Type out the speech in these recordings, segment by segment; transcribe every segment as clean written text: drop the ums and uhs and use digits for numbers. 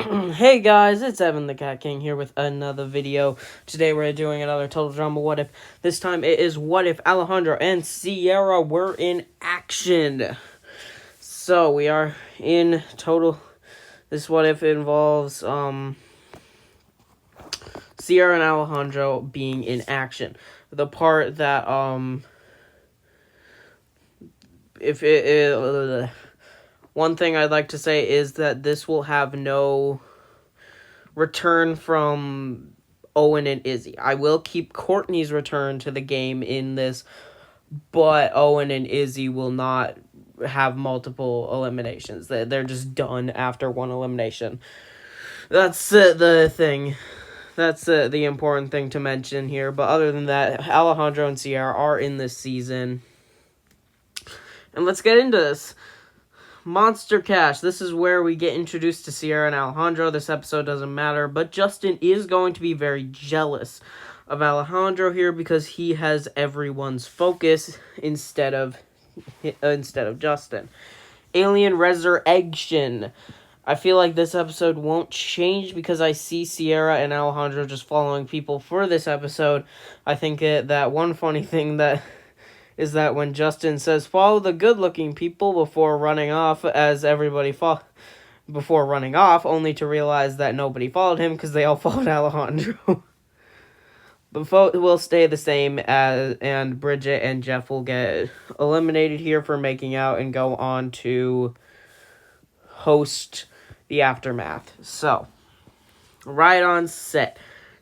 Hey guys, it's Evan the Cat King here with another video. Today we're doing another Total Drama What If. This time it is what if Alejandro and Sierra were in action. So we are in total. This what if involves Sierra and Alejandro being in action. The part that one thing I'd like to say is that this will have no return from Owen and Izzy. I will keep Courtney's return to the game in this, but Owen and Izzy will not have multiple eliminations. They're just done after one elimination. That's the thing. That's the important thing to mention here. But other than that, Alejandro and Sierra are in this season. And let's get into this. Monster Cash. This is where we get introduced to Sierra and Alejandro. This episode doesn't matter, but Justin is going to be very jealous of Alejandro here because he has everyone's focus instead of Justin. Alien Resurrection. I feel like this episode won't change because I see Sierra and Alejandro just following people for this episode. I think that one funny thing that is that when Justin says, follow the good-looking people before running off, before running off, only to realize that nobody followed him because they all followed Alejandro. The vote will stay the same, and Bridget and Jeff will get eliminated here for making out and go on to host the aftermath. So, right on set.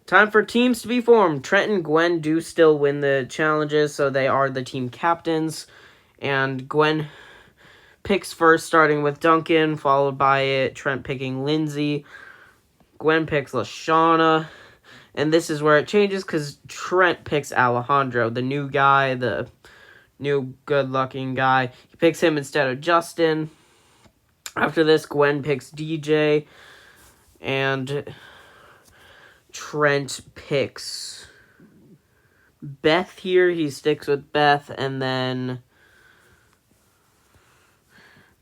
Time for teams to be formed. Trent and Gwen do still win the challenges, so they are the team captains. And Gwen picks first, starting with Duncan, followed by Trent picking Lindsay. Gwen picks Lashana. And this is where it changes, because Trent picks Alejandro, the new guy, the new good-looking guy. He picks him instead of Justin. After this, Gwen picks DJ. And Trent picks Beth here. He sticks with Beth, and then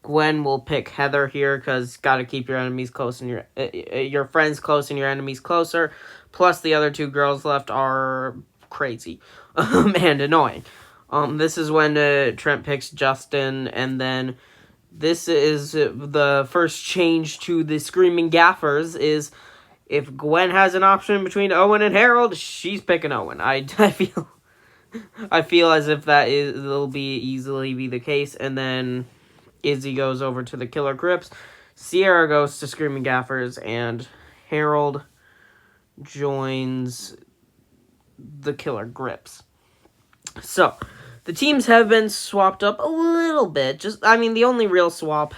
Gwen will pick Heather here because gotta keep your enemies close and your friends close and your enemies closer. Plus, the other two girls left are crazy and annoying. This is when Trent picks Justin, and then this is the first change to the Screaming Gaffers is. If Gwen has an option between Owen and Harold, she's picking Owen. I feel as if will easily be the case. And then Izzy goes over to the Killer Crips. Sierra goes to Screaming Gaffers, and Harold joins the Killer Grips. So, the teams have been swapped up a little bit. The only real swap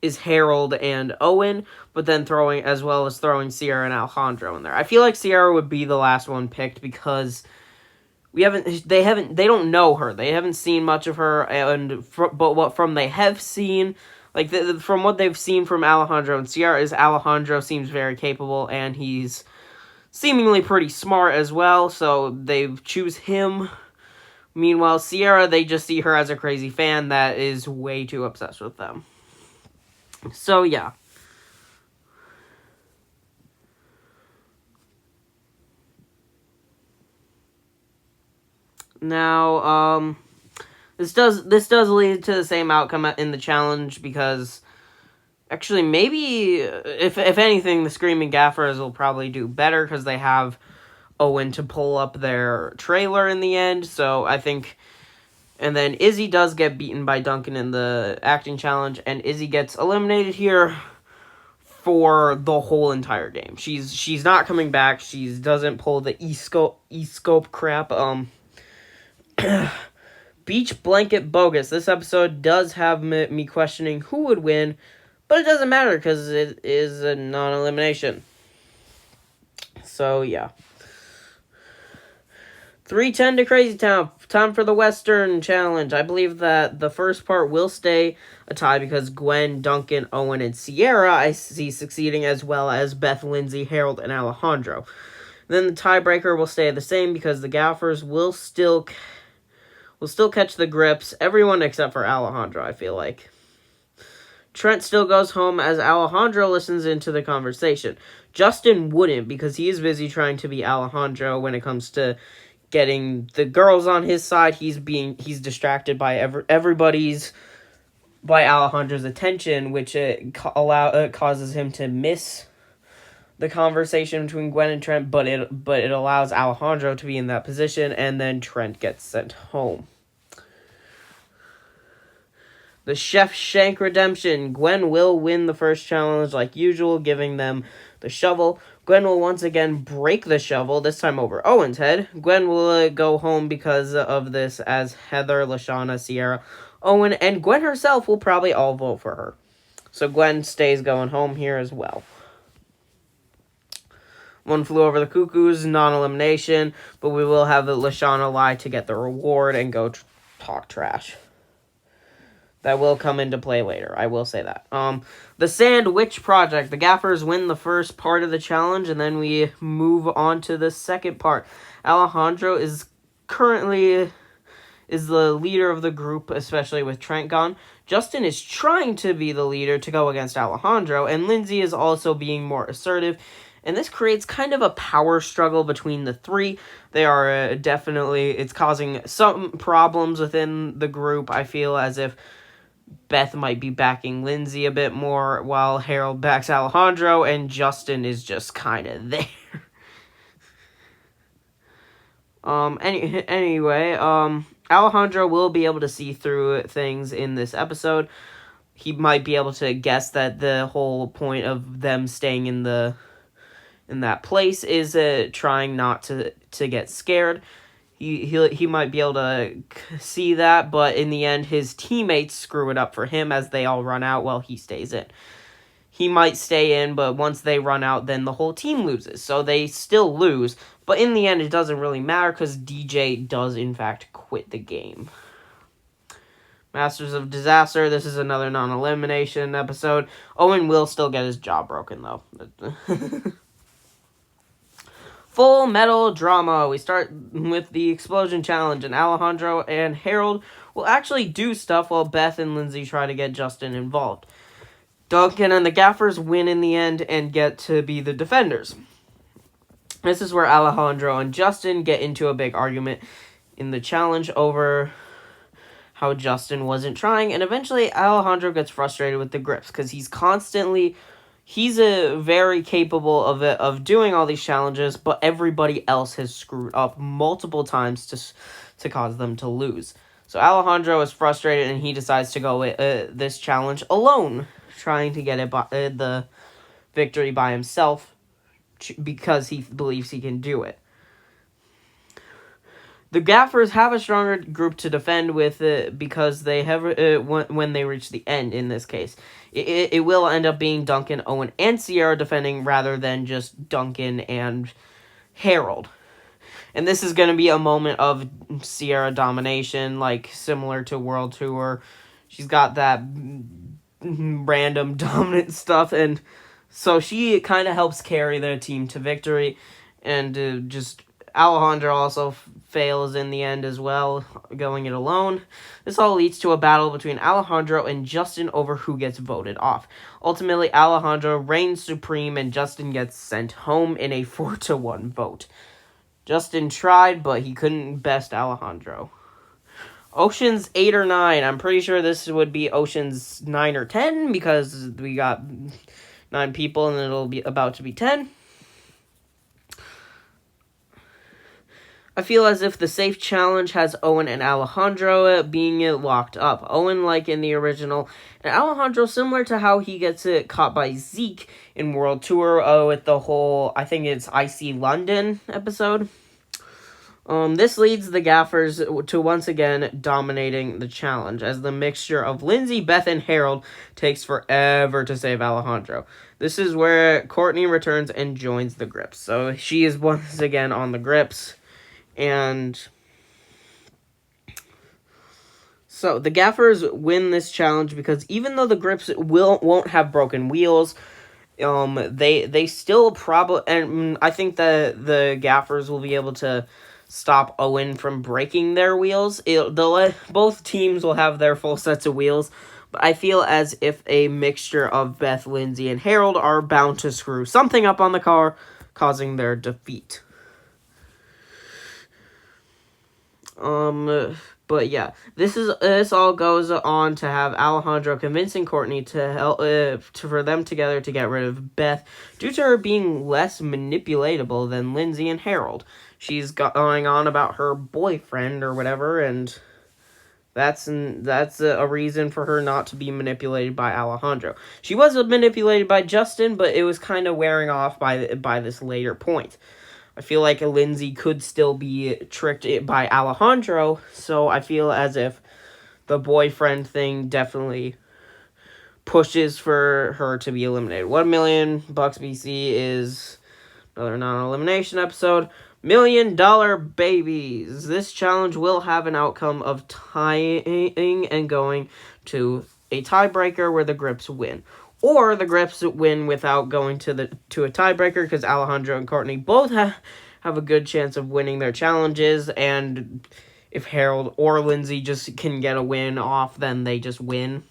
is Harold and Owen, but then throwing Sierra and Alejandro in there. I feel like Sierra would be the last one picked because they don't know her. They haven't seen much of her, but what they have seen, from what they've seen from Alejandro and Sierra is Alejandro seems very capable and he's seemingly pretty smart as well, so they choose him. Meanwhile, Sierra, they just see her as a crazy fan that is way too obsessed with them. So, yeah. Now, this does lead to the same outcome in the challenge because actually maybe if anything, the Screaming Gaffers will probably do better because they have Owen to pull up their trailer in the end. So I think. And then Izzy does get beaten by Duncan in the acting challenge, and Izzy gets eliminated here for the whole entire game. She's not coming back. She doesn't pull the e-scope crap. Beach Blanket Bogus. This episode does have me questioning who would win, but it doesn't matter because it is a non-elimination. So, yeah. 3:10 to Crazy Town. Time for the Western Challenge. I believe that the first part will stay a tie because Gwen, Duncan, Owen, and Sierra I see succeeding as well as Beth, Lindsay, Harold, and Alejandro. Then the tiebreaker will stay the same because the Gaffers will still catch the grips. Everyone except for Alejandro, I feel like. Trent still goes home as Alejandro listens into the conversation. Justin wouldn't, because he is busy trying to be Alejandro when it comes to getting the girls on his side. He's distracted by by Alejandro's attention, which causes him to miss the conversation between Gwen and Trent, but it allows Alejandro to be in that position, and then Trent gets sent home. The Chef Shank redemption. Gwen will win the first challenge like usual, giving them the shovel. Gwen will once again break the shovel, this time over Owen's head. Gwen will go home because of this, as Heather, Lashana, Sierra, Owen, and Gwen herself will probably all vote for her. So Gwen stays going home here as well. One Flew Over the Cuckoo's non-elimination, but we will have Lashana lie to get the reward and go talk trash. That will come into play later, I will say that. The Sandwich Project. The Gaffers win the first part of the challenge, and then we move on to the second part. Alejandro is currently the leader of the group, especially with Trent gone. Justin is trying to be the leader to go against Alejandro, and Lindsay is also being more assertive. And this creates kind of a power struggle between the three. They are it's causing some problems within the group. I feel as if Beth might be backing Lindsay a bit more, while Harold backs Alejandro, and Justin is just kind of there. Anyway, Alejandro will be able to see through things in this episode. He might be able to guess that the whole point of them staying in that place is trying not to get scared. He might be able to see that, but in the end, his teammates screw it up for him as they all run out while he stays in. He might stay in, but once they run out, then the whole team loses. So they still lose, but in the end, it doesn't really matter because DJ does, in fact, quit the game. Masters of Disaster. This is another non-elimination episode. Owen will still get his jaw broken, though. Full Metal Drama. We start with the Explosion Challenge, and Alejandro and Harold will actually do stuff while Beth and Lindsay try to get Justin involved. Duncan and the Gaffers win in the end and get to be the defenders. This is where Alejandro and Justin get into a big argument in the challenge over how Justin wasn't trying, and eventually Alejandro gets frustrated with the grips because he's very capable of doing all these challenges, but everybody else has screwed up multiple times to cause them to lose. So Alejandro is frustrated, and he decides to go with this challenge alone, trying to get the victory by himself because he believes he can do it. The Gaffers have a stronger group to defend with because they have when they reach the end. In this case, it will end up being Duncan, Owen, and Sierra defending rather than just Duncan and Harold. And this is going to be a moment of Sierra domination, like similar to World Tour. She's got that random dominant stuff, and so she kind of helps carry their team to victory. And just Alejandro also fails in the end as well, going it alone. This all leads to a battle between Alejandro and Justin over who gets voted off. Ultimately, Alejandro reigns supreme, and Justin gets sent home in a 4-1 vote. Justin tried, but he couldn't best Alejandro. Oceans 8 or 9. I'm pretty sure this would be Oceans 9 or 10, because we got 9 people, and it'll be about to be 10. I feel as if the safe challenge has Owen and Alejandro being locked up. Owen, like in the original, and Alejandro similar to how he gets caught by Zeke in World Tour with the whole, I think it's Icy London episode. This leads the Gaffers to once again dominating the challenge, as the mixture of Lindsay, Beth, and Harold takes forever to save Alejandro. This is where Courtney returns and joins the grips. So she is once again on the grips. And so the Gaffers win this challenge because even though the grips won't have broken wheels, they still probably, and I think that the Gaffers will be able to stop Owen from breaking their wheels. Both teams will have their full sets of wheels, But I feel as if a mixture of Beth, Lindsay, and Harold are bound to screw something up on the car, causing their defeat. But yeah, this all goes on to have Alejandro convincing Courtney to help for them together to get rid of Beth due to her being less manipulatable than Lindsay and Harold. She's going on about her boyfriend or whatever, and that's a reason for her not to be manipulated by Alejandro. She was manipulated by Justin, but it was kind of wearing off by this later point. I feel like Lindsay could still be tricked by Alejandro, so I feel as if the boyfriend thing definitely pushes for her to be eliminated. $1,000,000 BC is another non-elimination episode. $1,000,000 babies. This challenge will have an outcome of tying and going to a tiebreaker where the Grips win. Or the Grips win without going to a tiebreaker, because Alejandro and Courtney both have a good chance of winning their challenges, and if Harold or Lindsay just can get a win off, then they just win.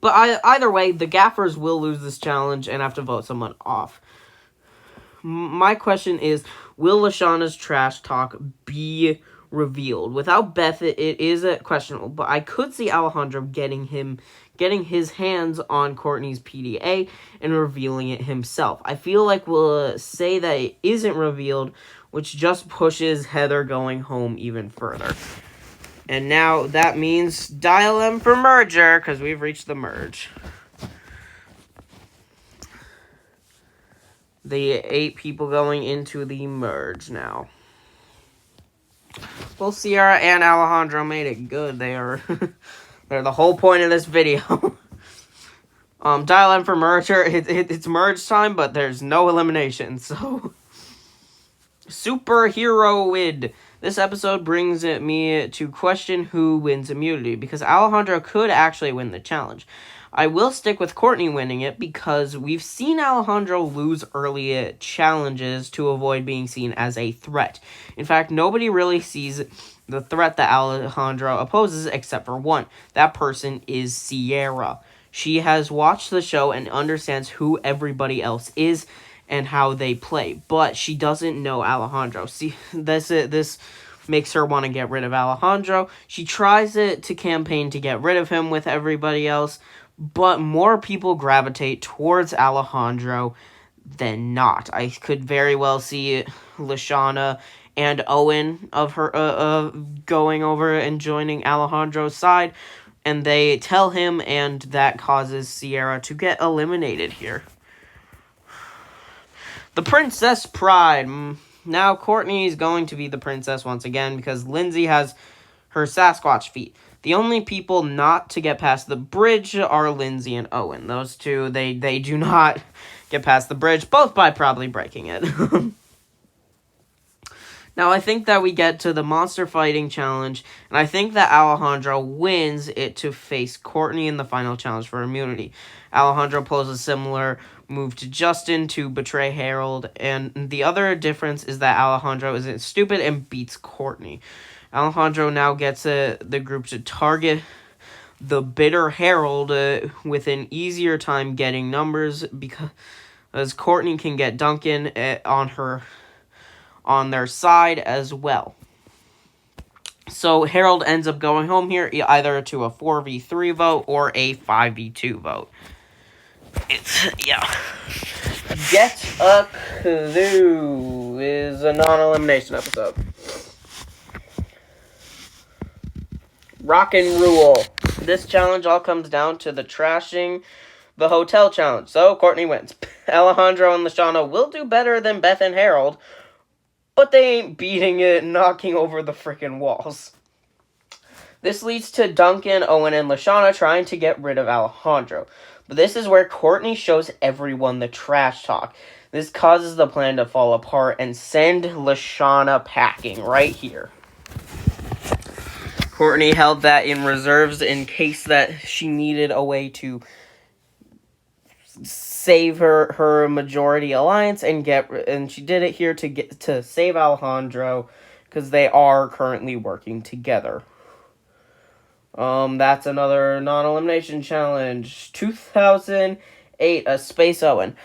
But either way, the gaffers will lose this challenge and have to vote someone off. My question is, will Lashana's trash talk be revealed? Without Beth, it is questionable, but I could see Alejandro getting his hands on Courtney's PDA and revealing it himself. I feel like we'll say that it isn't revealed, which just pushes Heather going home even further. And now that means dial M for merger, because we've reached the merge. The 8 people going into the merge now. Well, Sierra and Alejandro made it good. They're the whole point of this video. Dial M for merger. It's merge time, but there's no elimination. So, superheroid. This episode brings me to question who wins immunity, because Alejandro could actually win the challenge. I will stick with Courtney winning it because we've seen Alejandro lose early challenges to avoid being seen as a threat. In fact, nobody really sees the threat that Alejandro opposes except for one. That person is Sierra. She has watched the show and understands who everybody else is and how they play, but she doesn't know Alejandro. See, this makes her want to get rid of Alejandro. She tries to campaign to get rid of him with everybody else, but more people gravitate towards Alejandro than not. I could very well see Lashana and Owen of her going over and joining Alejandro's side, and they tell him, and that causes Sierra to get eliminated here. The Princess Pride. Now Courtney is going to be the princess once again because Lindsay has her Sasquatch feet. The only people not to get past the bridge are Lindsay and Owen. Those two, they do not get past the bridge, both by probably breaking it. Now, I think that we get to the monster fighting challenge, and I think that Alejandro wins it to face Courtney in the final challenge for immunity. Alejandro pulls a similar move to Justin to betray Harold, and the other difference is that Alejandro isn't stupid and beats Courtney. Alejandro now gets the group to target the bitter Harold with an easier time getting numbers because Courtney can get Duncan on their side as well. So Harold ends up going home here either to a 4v3 vote or a 5v2 vote. Get a Clue is a non-elimination episode. Rock and Rule. This challenge all comes down to the trashing the hotel challenge. So Courtney wins. Alejandro and Lashana will do better than Beth and Harold, but they ain't beating it, knocking over the freaking walls. This leads to Duncan, Owen, and Lashana trying to get rid of Alejandro. But this is where Courtney shows everyone the trash talk. This causes the plan to fall apart and send Lashana packing right here. Courtney held that in reserves in case that she needed a way to save her majority alliance and she did it here to save Alejandro because they are currently working together. That's another non-elimination challenge. 2008, a Space Owen.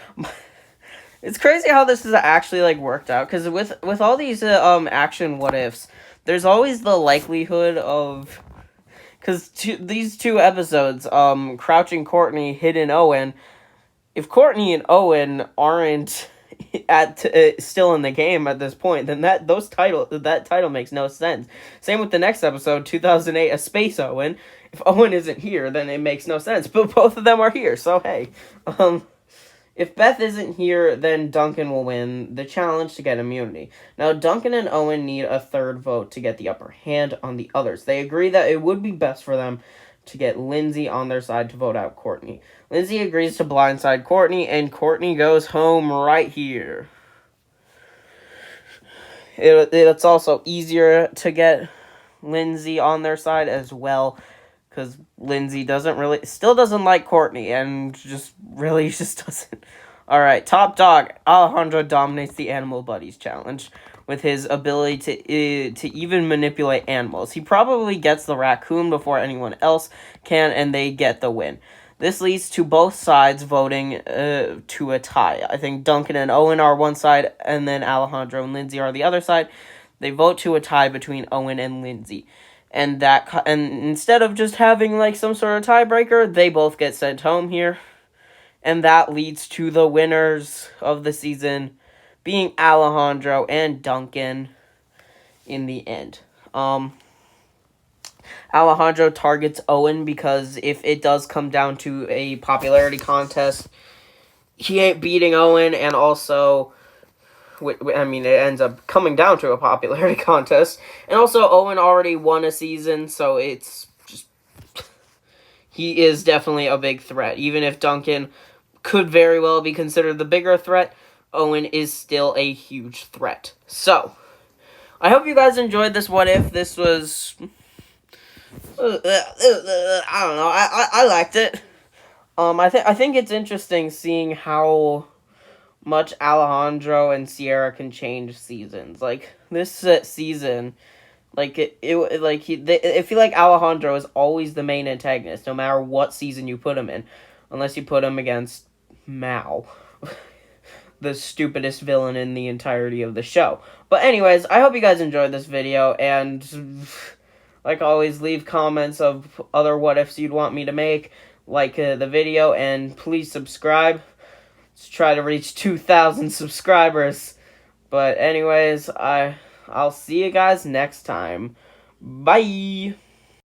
It's crazy how this is actually like worked out, because with all these action what ifs, there's always the likelihood of, because these two episodes, Crouching Courtney, Hidden Owen, if Courtney and Owen aren't still in the game at this point, then that title makes no sense. Same with the next episode, 2008, a Space Owen. If Owen isn't here, then it makes no sense. But both of them are here, so hey. If Beth isn't here, then Duncan will win the challenge to get immunity. Now, Duncan and Owen need a third vote to get the upper hand on the others. They agree that it would be best for them to get Lindsay on their side to vote out Courtney. Lindsay agrees to blindside Courtney, and Courtney goes home right here. It's also easier to get Lindsay on their side as well, because Lindsay still doesn't like Courtney, and just doesn't. Alright, top dog. Alejandro dominates the Animal Buddies challenge with his ability to even manipulate animals. He probably gets the raccoon before anyone else can, and they get the win. This leads to both sides voting to a tie. I think Duncan and Owen are one side, and then Alejandro and Lindsay are the other side. They vote to a tie between Owen and Lindsay. And instead of just having like some sort of tiebreaker, they both get sent home here. And that leads to the winners of the season being Alejandro and Duncan in the end. Alejandro targets Owen because if it does come down to a popularity contest, he ain't beating Owen, and also, I mean, it ends up coming down to a popularity contest. And also, Owen already won a season, so it's just, he is definitely a big threat. Even if Duncan could very well be considered the bigger threat, Owen is still a huge threat. So, I hope you guys enjoyed this what if. This was, I don't know, I liked it. I think it's interesting seeing how much Alejandro and Sierra can change seasons. Like, this season, like, I feel like Alejandro is always the main antagonist, no matter what season you put him in. Unless you put him against Mao, the stupidest villain in the entirety of the show. But anyways, I hope you guys enjoyed this video, and like always, leave comments of other what-ifs you'd want me to make, like the video, and please subscribe. Let's try to reach 2,000 subscribers. But anyways, I'll see you guys next time. Bye!